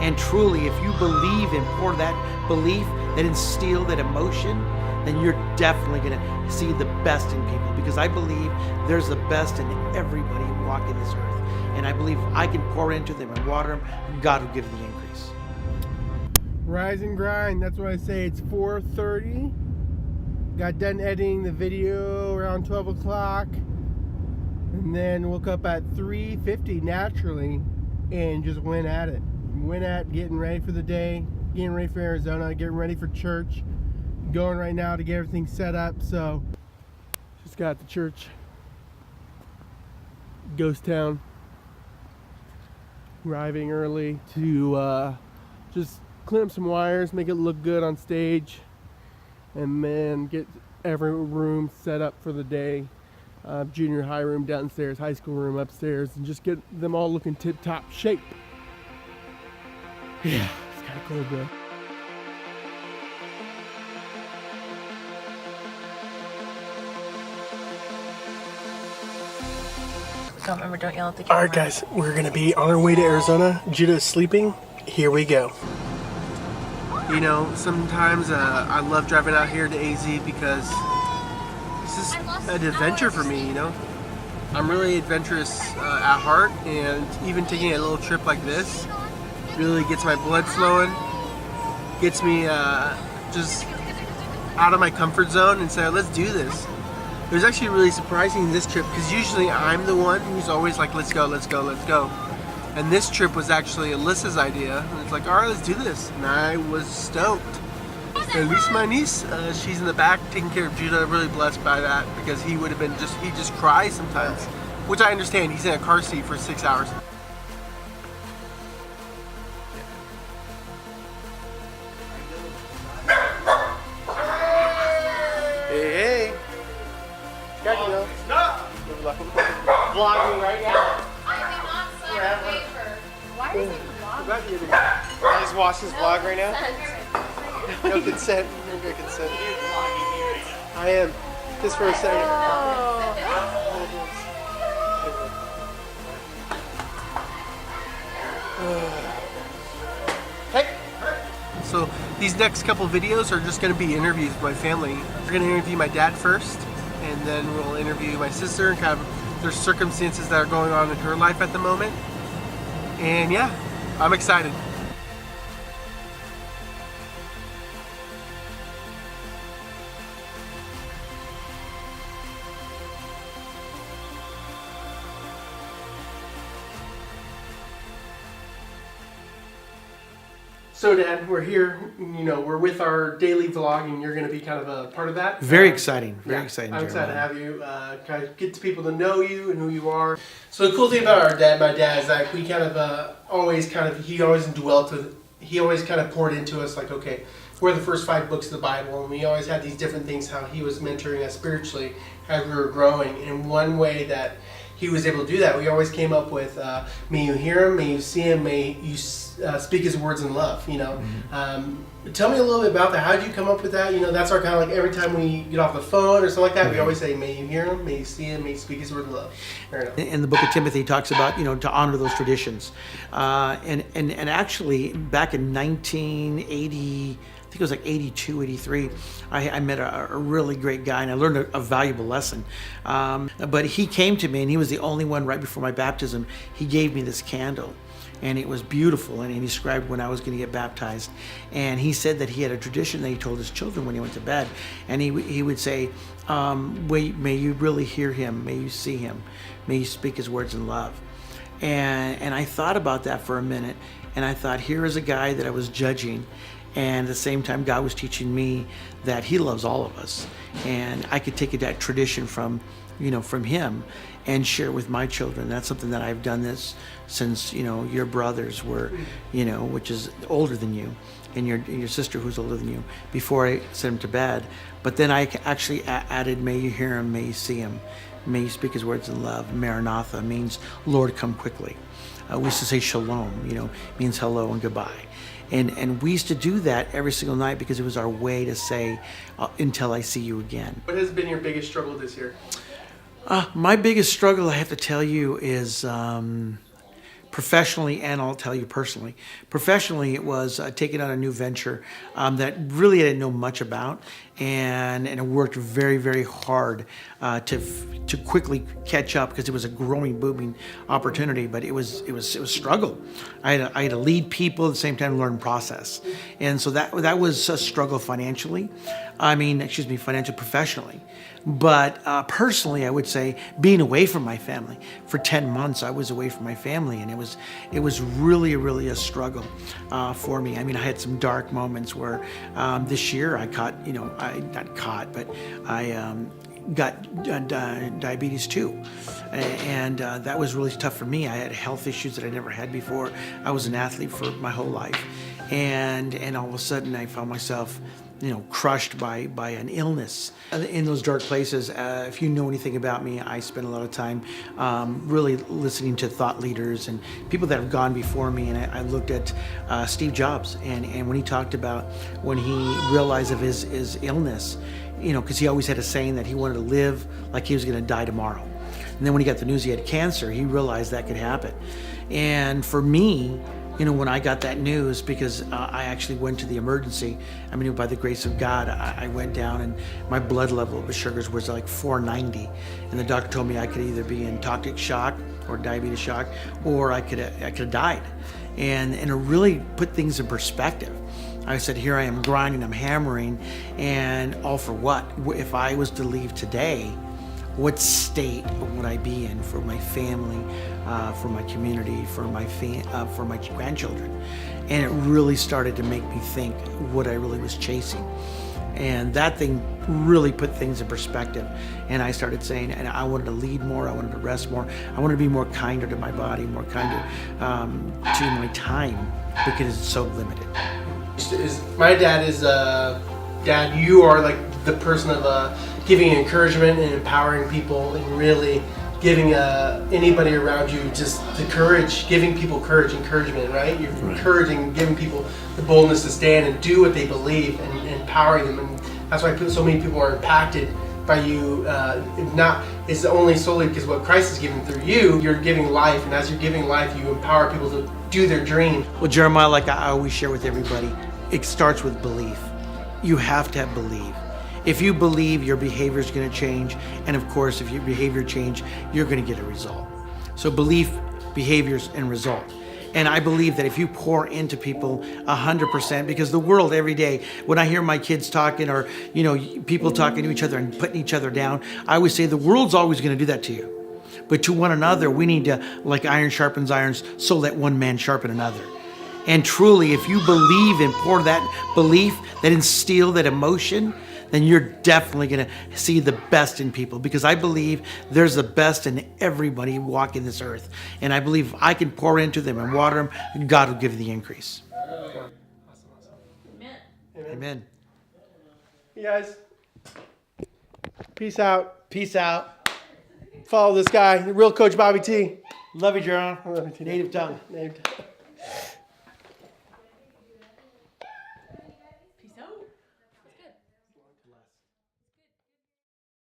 And truly, if you believe and pour that belief, that instill that emotion, then you're definitely going to see the best in people, because I believe there's the best in everybody walking this earth. And I believe I can pour into them and water them, God will give the increase. Rise and grind. That's what I say. It's 4:30. Got done editing the video around 12 o'clock. And then woke up at 3:50 naturally and just went at it. Went at getting ready for the day, getting ready for Arizona, getting ready for church. Going right now to get everything set up. So just got the church, ghost town. Arriving early to just clean up some wires, make it look good on stage, and then get every room set up for the day. Junior high room downstairs, high school room upstairs, and just get them all looking tip-top shape. Yeah, it's kind of cool, bro. Don't remember, don't yell at the camera. Alright guys, we're going to be on our way to Arizona. Judah is sleeping. Here we go. You know, sometimes I love driving out here to AZ because this is an adventure for me, you know. I'm really adventurous at heart, and even taking a little trip like this really gets my blood flowing, gets me just out of my comfort zone and say, let's do this. It was actually really surprising this trip because usually I'm the one who's always like, let's go, let's go, let's go. And this trip was actually Alyssa's idea. And it's like, all right, let's do this. And I was stoked. At least my niece, she's in the back taking care of Judah. Really blessed by that because he would have been he just cries sometimes, which I understand. He's in a car seat for 6 hours. Hey. Vlogging right now. I cannot sign a paper. Why is he vlogging? I just watched his vlog right now. No consent. No consent. I am. Just for a second. Hey. So these next couple videos are just going to be interviews with my family. We're going to interview my dad first, and then we'll interview my sister and kind of their circumstances that are going on in her life at the moment. And yeah, I'm excited. So Dad, we're here, you know, we're with our daily vlog and you're going to be kind of a part of that. Very exciting, very exciting. I'm excited to have you, kind of get to people to know you and who you are. So the cool thing about our dad, my dad, is like we kind of he always dwelt with, he always kind of poured into us like, okay, we're the first 5 books of the Bible, and we always had these different things how he was mentoring us spiritually as we were growing. And one way that he was able to do that, we always came up with, may you hear him, may you see him, may you speak his words in love, you know. Tell me a little bit about that. How did you come up with that? You know, that's our kind of like every time we get off the phone or something like that, we always say, may you hear him, may you see him, may you speak his word in love. In the book of Timothy, he talks about, you know, to honor those traditions. And actually, back in 1980, I think it was like 82, 83, I met a really great guy, and I learned a valuable lesson. But he came to me, and he was the only one right before my baptism. He gave me this candle, and it was beautiful, and he described when I was going to get baptized. And he said that he had a tradition that he told his children when he went to bed, and he would say, may you really hear him, may you see him, may you speak his words in love. And I thought about that for a minute, and I thought, here is a guy that I was judging, and at the same time God was teaching me that he loves all of us, and I could take that tradition from him and share it with my children. That's something that I've done this since, you know, your brothers were, you know, which is older than you, and your sister who's older than you, before I sent him to bed. But then I actually added, may you hear him, may you see him, may you speak his words in love. Maranatha means Lord, come quickly. We used to say shalom, you know, means hello and goodbye. And we used to do that every single night because it was our way to say, until I see you again. What has been your biggest struggle this year? My biggest struggle, I have to tell you, is professionally, and I'll tell you personally. Professionally, it was taking on a new venture that really I didn't know much about, and I worked very, very hard to quickly catch up because it was a growing, booming opportunity. But it was struggle. I had to lead people at the same time learn process, and so that was a struggle financially. Financial professionally. But personally, I would say being away from my family for 10 months, I was away from my family, and it was really, really a struggle for me. I mean, I had some dark moments where this year I got diabetes too, and that was really tough for me. I had health issues that I never had before. I was an athlete for my whole life, and all of a sudden I found myself crushed by an illness. In those dark places, if you know anything about me, I spend a lot of time really listening to thought leaders and people that have gone before me. And I looked at Steve Jobs, and when he talked about when he realized of his illness, because he always had a saying that he wanted to live like he was going to die tomorrow. And then when he got the news he had cancer, he realized that could happen. And for me, when I got that news, because I actually went to the emergency, by the grace of God, I went down and my blood level of sugars was like 490. And the doctor told me I could either be in toxic shock or diabetes shock, or I could have died. And it really put things in perspective. I said, here I am grinding, I'm hammering, and all for what? If I was to leave today, what state would I be in for my family, for my community, for my grandchildren? And it really started to make me think what I really was chasing. And that thing really put things in perspective. And I started saying, and I wanted to lead more, I wanted to rest more, I wanted to be more kinder to my body, more kinder to my time, because it's so limited. My dad is Dad, you are like the person of giving encouragement and empowering people, and really giving anybody around you just the courage, giving people courage, encouragement, right? You're encouraging, giving people the boldness to stand and do what they believe, and empowering them. And that's why so many people are impacted by you. It's only solely because what Christ is giving through you, you're giving life, and as you're giving life, you empower people to do their dream. Well, Jeremiah, like I always share with everybody, it starts with belief. You have to believe. If you believe, your behavior is going to change, and of course, if your behavior change, you're going to get a result. So belief, behaviors, and result. And I believe that if you pour into people 100%, because the world every day, when I hear my kids talking, or people talking to each other and putting each other down, I always say the world's always going to do that to you. But to one another, we need to, like iron sharpens irons, so let one man sharpen another. And truly, if you believe and pour that belief, that instill that emotion, then you're definitely going to see the best in people, because I believe there's the best in everybody walking this earth. And I believe if I can pour into them and water them, God will give the increase. Amen. Amen. You guys, peace out. Peace out. Follow this guy, the real Coach Bobby T. Love you, Jarrell. Love you too. Native tongue. Native tongue.